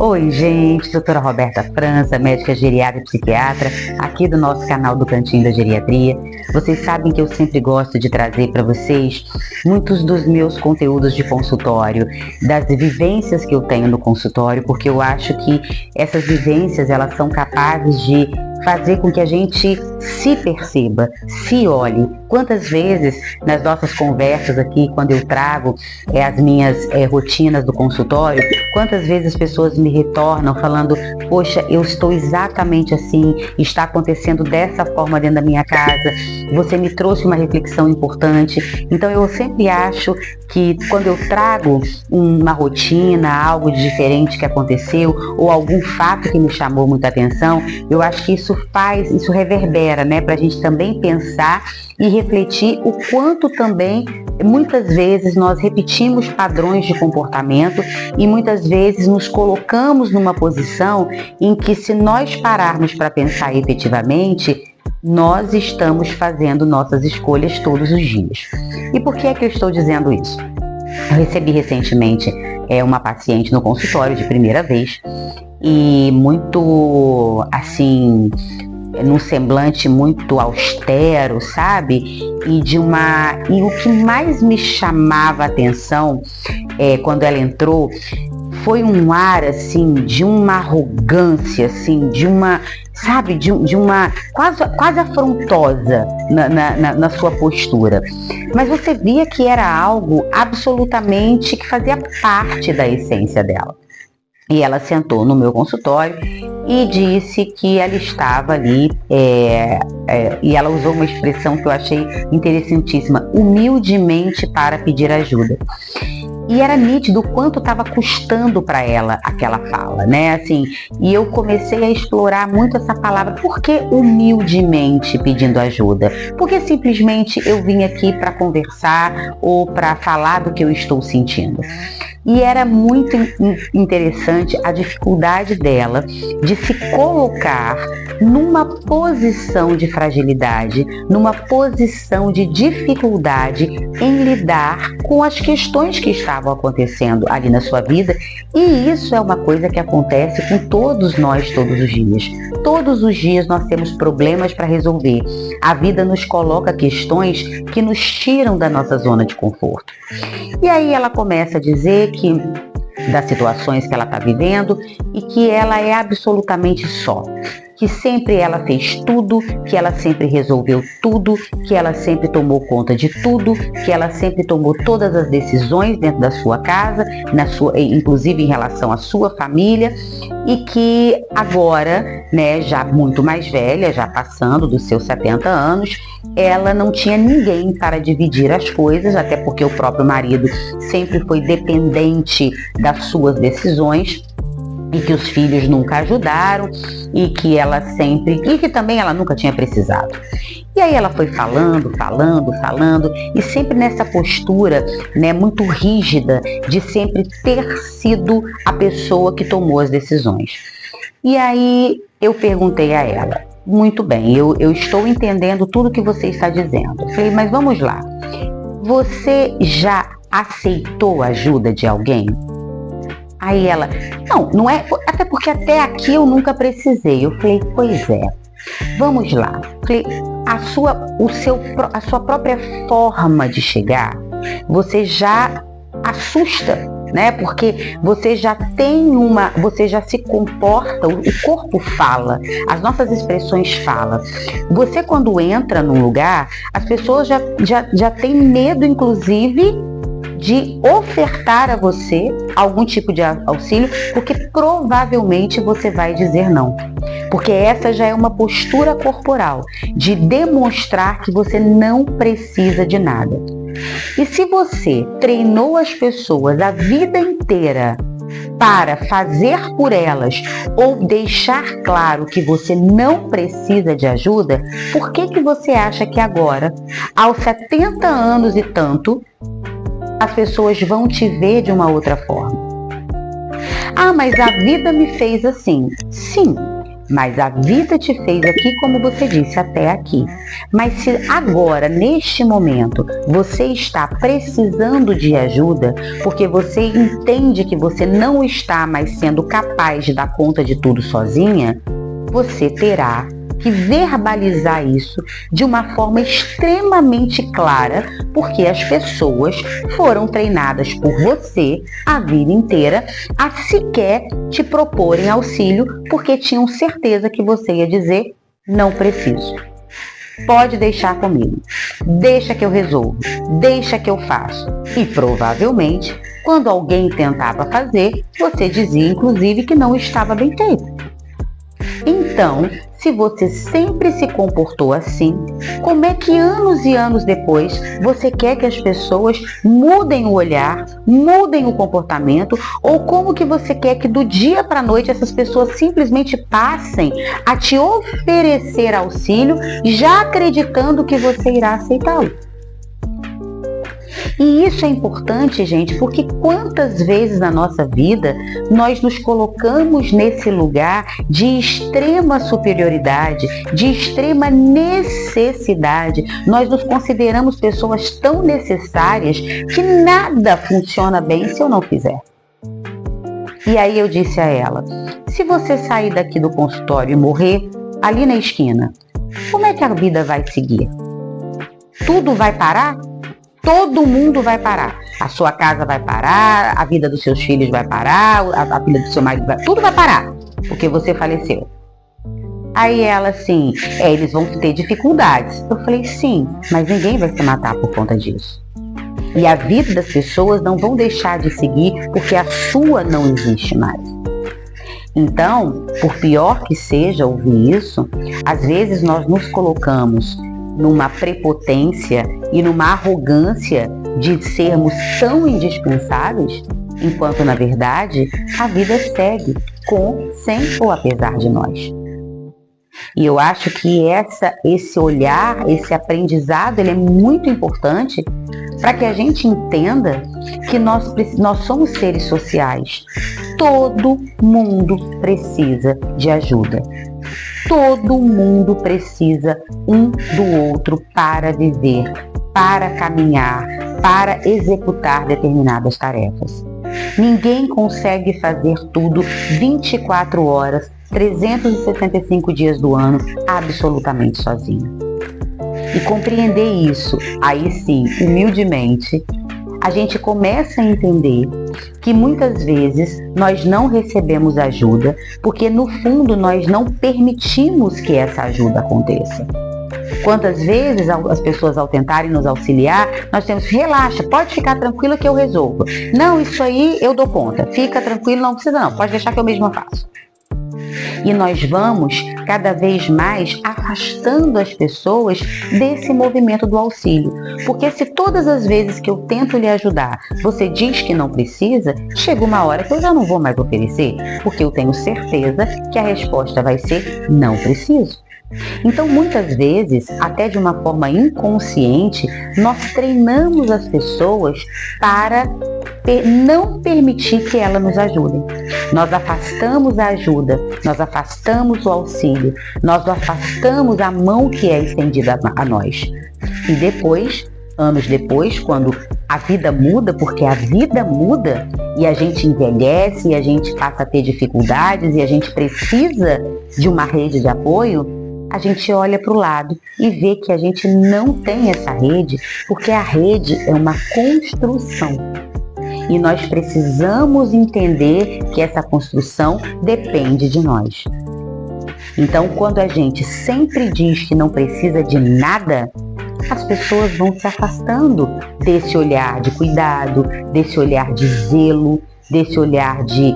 Oi, gente, doutora Roberta França, médica geriatra e psiquiatra, aqui do nosso canal do Cantinho da Geriatria. Vocês sabem que eu sempre gosto de trazer para vocês muitos dos meus conteúdos de consultório, das vivências que eu tenho no consultório, porque eu acho que essas vivências, elas são capazes de fazer com que a gente se perceba, se olhe. Quantas vezes nas nossas conversas aqui, quando eu trago as minhas rotinas do consultório, quantas vezes as pessoas me retornam falando: poxa, eu estou exatamente assim, está acontecendo dessa forma dentro da minha casa, você me trouxe uma reflexão importante. Então eu sempre acho que quando eu trago uma rotina, algo de diferente que aconteceu, ou algum fato que me chamou muita atenção, eu acho que isso reverbera, né, para a gente também pensar e refletir o quanto também, muitas vezes, nós repetimos padrões de comportamento e muitas vezes nos colocamos numa posição em que, se nós pararmos para pensar efetivamente, nós estamos fazendo nossas escolhas todos os dias. E por que é que eu estou dizendo isso? Eu recebi recentemente uma paciente no consultório de primeira vez e muito, assim, num semblante muito austero, sabe? E o que mais me chamava a atenção quando ela entrou foi um ar, assim, de uma arrogância, assim, de uma, sabe, de uma quase afrontosa na sua postura. Mas você via que era algo absolutamente que fazia parte da essência dela. E ela sentou no meu consultório e disse que ela estava ali, e ela usou uma expressão que eu achei interessantíssima: humildemente para pedir ajuda. E era nítido o quanto estava custando para ela aquela fala, né? Assim, e eu comecei a explorar muito essa palavra. Por que humildemente pedindo ajuda? Porque simplesmente eu vim aqui para conversar ou para falar do que eu estou sentindo. E era muito interessante a dificuldade dela de se colocar numa posição de fragilidade, numa posição de dificuldade em lidar com as questões que estavam acontecendo ali na sua vida. E isso é uma coisa que acontece com todos nós todos os dias. Todos os dias nós temos problemas para resolver. A vida nos coloca questões que nos tiram da nossa zona de conforto. E aí ela começa a dizer que das situações que ela está vivendo e que ela é absolutamente só, que sempre ela fez tudo, que ela sempre resolveu tudo, que ela sempre tomou conta de tudo, que ela sempre tomou todas as decisões dentro da sua casa, inclusive em relação à sua família, e que agora, né, já muito mais velha, já passando dos seus 70 anos, ela não tinha ninguém para dividir as coisas, até porque o próprio marido sempre foi dependente das suas decisões, e que os filhos nunca ajudaram, e que também ela nunca tinha precisado. E aí ela foi falando, e sempre nessa postura, né, muito rígida, de sempre ter sido a pessoa que tomou as decisões. E aí eu perguntei a ela: muito bem, eu estou entendendo tudo que você está dizendo. Eu falei: mas vamos lá, você já aceitou a ajuda de alguém? Aí ela: não é, até porque até aqui eu nunca precisei. Eu falei: pois é, vamos lá. Eu falei: a sua própria forma de chegar, você já assusta, né? Porque você já se comporta, o corpo fala, as nossas expressões falam. Você, quando entra num lugar, as pessoas já têm medo, inclusive, de ofertar a você algum tipo de auxílio, porque provavelmente você vai dizer não. Porque essa já é uma postura corporal de demonstrar que você não precisa de nada. E se você treinou as pessoas a vida inteira para fazer por elas ou deixar claro que você não precisa de ajuda, por que você acha que agora, aos 70 anos e tanto, as pessoas vão te ver de uma outra forma? Ah, mas a vida me fez assim. Sim, mas a vida te fez aqui, como você disse, até aqui. Mas se agora, neste momento, você está precisando de ajuda, porque você entende que você não está mais sendo capaz de dar conta de tudo sozinha, você terá que verbalizar isso de uma forma extremamente clara, porque as pessoas foram treinadas por você a vida inteira a sequer te proporem auxílio, porque tinham certeza que você ia dizer: não preciso. Pode deixar comigo, deixa que eu resolvo, deixa que eu faço. E provavelmente, quando alguém tentava fazer, você dizia inclusive que não estava bem feito. Então, se você sempre se comportou assim, como é que anos e anos depois você quer que as pessoas mudem o olhar, mudem o comportamento, ou como que você quer que do dia para a noite essas pessoas simplesmente passem a te oferecer auxílio, já acreditando que você irá aceitá-lo? E isso é importante, gente, porque quantas vezes na nossa vida nós nos colocamos nesse lugar de extrema superioridade, de extrema necessidade. Nós nos consideramos pessoas tão necessárias que nada funciona bem se eu não fizer. E aí eu disse a ela: se você sair daqui do consultório e morrer ali na esquina, como é que a vida vai seguir? Tudo vai parar? Todo mundo vai parar. A sua casa vai parar, a vida dos seus filhos vai parar, a vida do seu marido vai... Tudo vai parar, porque você faleceu. Aí ela assim, eles vão ter dificuldades. Eu falei, sim, mas ninguém vai se matar por conta disso. E a vida das pessoas não vão deixar de seguir porque a sua não existe mais. Então, por pior que seja ouvir isso, às vezes nós nos colocamos numa prepotência e numa arrogância de sermos tão indispensáveis, enquanto na verdade a vida segue com, sem ou apesar de nós. E eu acho que esse olhar, esse aprendizado, ele é muito importante para que a gente entenda que nós somos seres sociais. Todo mundo precisa de ajuda. Todo mundo precisa um do outro para viver, para caminhar, para executar determinadas tarefas. Ninguém consegue fazer tudo 24 horas, 365 dias do ano, absolutamente sozinho. E compreender isso, aí sim, humildemente, a gente começa a entender que muitas vezes nós não recebemos ajuda porque no fundo nós não permitimos que essa ajuda aconteça. Quantas vezes as pessoas ao tentarem nos auxiliar, nós temos: relaxa, pode ficar tranquila que eu resolvo. Não, isso aí eu dou conta, fica tranquilo, não precisa não, pode deixar que eu mesma faço. E nós vamos cada vez mais afastando as pessoas desse movimento do auxílio. Porque se todas as vezes que eu tento lhe ajudar, você diz que não precisa, chega uma hora que eu já não vou mais oferecer, porque eu tenho certeza que a resposta vai ser: não preciso. Então, muitas vezes, até de uma forma inconsciente, nós treinamos as pessoas para não permitir que elas nos ajudem. Nós afastamos a ajuda, nós afastamos o auxílio, nós afastamos a mão que é estendida a nós. E depois, anos depois, quando a vida muda, porque a vida muda e a gente envelhece e a gente passa a ter dificuldades e a gente precisa de uma rede de apoio, a gente olha para o lado e vê que a gente não tem essa rede, porque a rede é uma construção. E nós precisamos entender que essa construção depende de nós. Então, quando a gente sempre diz que não precisa de nada, as pessoas vão se afastando desse olhar de cuidado, desse olhar de zelo, desse olhar de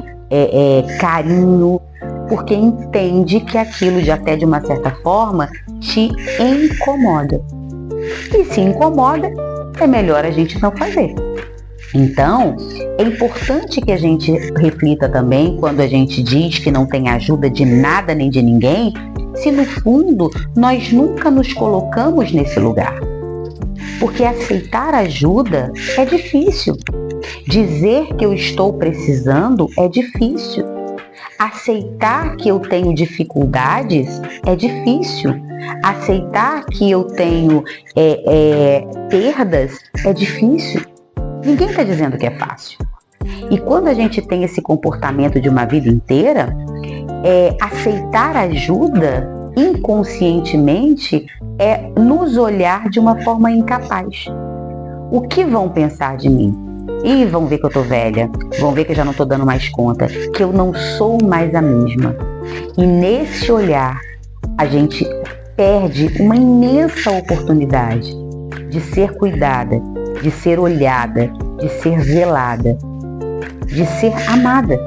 carinho, porque entende que aquilo até de uma certa forma te incomoda. E se incomoda, é melhor a gente não fazer. Então, é importante que a gente reflita também, quando a gente diz que não tem ajuda de nada nem de ninguém, se no fundo nós nunca nos colocamos nesse lugar. Porque aceitar ajuda é difícil. Dizer que eu estou precisando é difícil. Aceitar que eu tenho dificuldades é difícil. Aceitar que eu tenho perdas é difícil. Ninguém está dizendo que é fácil. E quando a gente tem esse comportamento de uma vida inteira, aceitar ajuda inconscientemente é nos olhar de uma forma incapaz. O que vão pensar de mim? E vão ver que eu tô velha, vão ver que eu já não tô dando mais conta, que eu não sou mais a mesma. E nesse olhar, a gente perde uma imensa oportunidade de ser cuidada, de ser olhada, de ser zelada, de ser amada.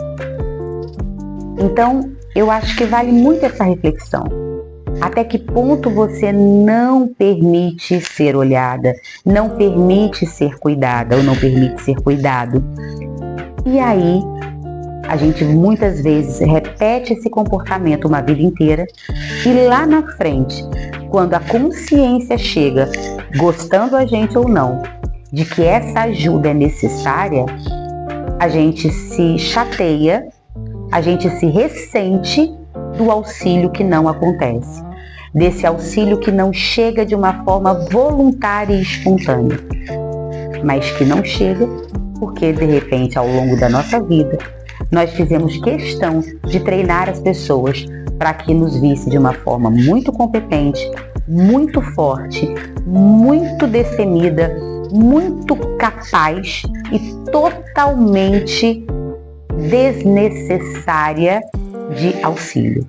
Então, eu acho que vale muito essa reflexão. Até que ponto você não permite ser olhada, não permite ser cuidada ou não permite ser cuidado? E aí, a gente muitas vezes repete esse comportamento uma vida inteira e lá na frente, quando a consciência chega, gostando a gente ou não, de que essa ajuda é necessária, a gente se chateia, a gente se ressente do auxílio que não acontece, desse auxílio que não chega de uma forma voluntária e espontânea, mas que não chega porque, de repente, ao longo da nossa vida, nós fizemos questão de treinar as pessoas para que nos visse de uma forma muito competente, muito forte, muito destemida, muito capaz e totalmente desnecessária de auxílio.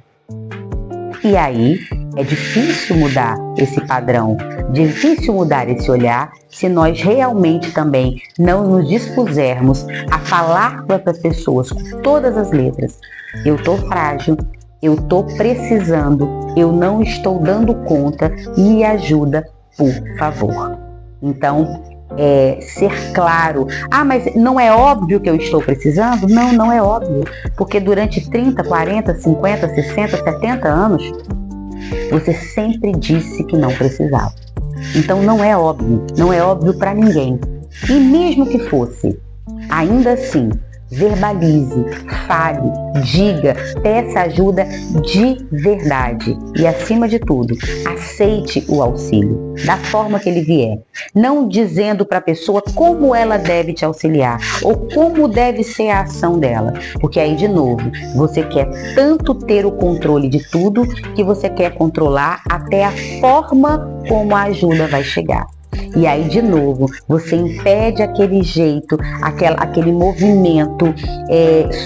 E aí é difícil mudar esse padrão, difícil mudar esse olhar se nós realmente também não nos dispusermos a falar com essas pessoas com todas as letras. Eu tô frágil, eu tô precisando, eu não estou dando conta, me ajuda, por favor. Então, ser claro. Mas não é óbvio que eu estou precisando? Não, não é óbvio. Porque durante 30, 40, 50, 60, 70 anos, você sempre disse que não precisava. Então não é óbvio para ninguém. E mesmo que fosse, ainda assim, verbalize, fale, diga, peça ajuda de verdade e, acima de tudo, aceite o auxílio da forma que ele vier, não dizendo para a pessoa como ela deve te auxiliar ou como deve ser a ação dela, porque aí, de novo, você quer tanto ter o controle de tudo que você quer controlar até a forma como a ajuda vai chegar. E aí, de novo, você impede aquele jeito, aquele movimento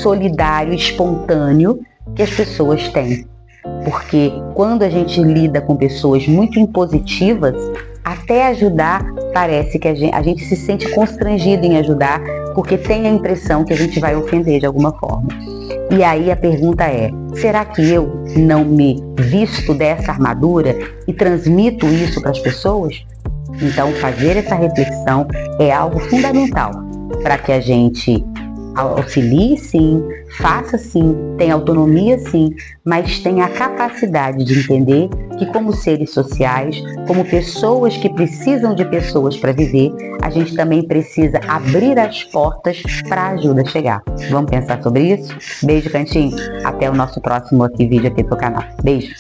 solidário, espontâneo que as pessoas têm. Porque quando a gente lida com pessoas muito impositivas, até ajudar, parece que a gente se sente constrangido em ajudar, porque tem a impressão que a gente vai ofender de alguma forma. E aí a pergunta é, será que eu não me visto dessa armadura e transmito isso para as pessoas? Então, fazer essa reflexão é algo fundamental para que a gente auxilie sim, faça sim, tenha autonomia sim, mas tenha a capacidade de entender que, como seres sociais, como pessoas que precisam de pessoas para viver, a gente também precisa abrir as portas para a ajuda chegar. Vamos pensar sobre isso? Beijo, Cantinho. Até o nosso próximo vídeo aqui do canal. Beijo.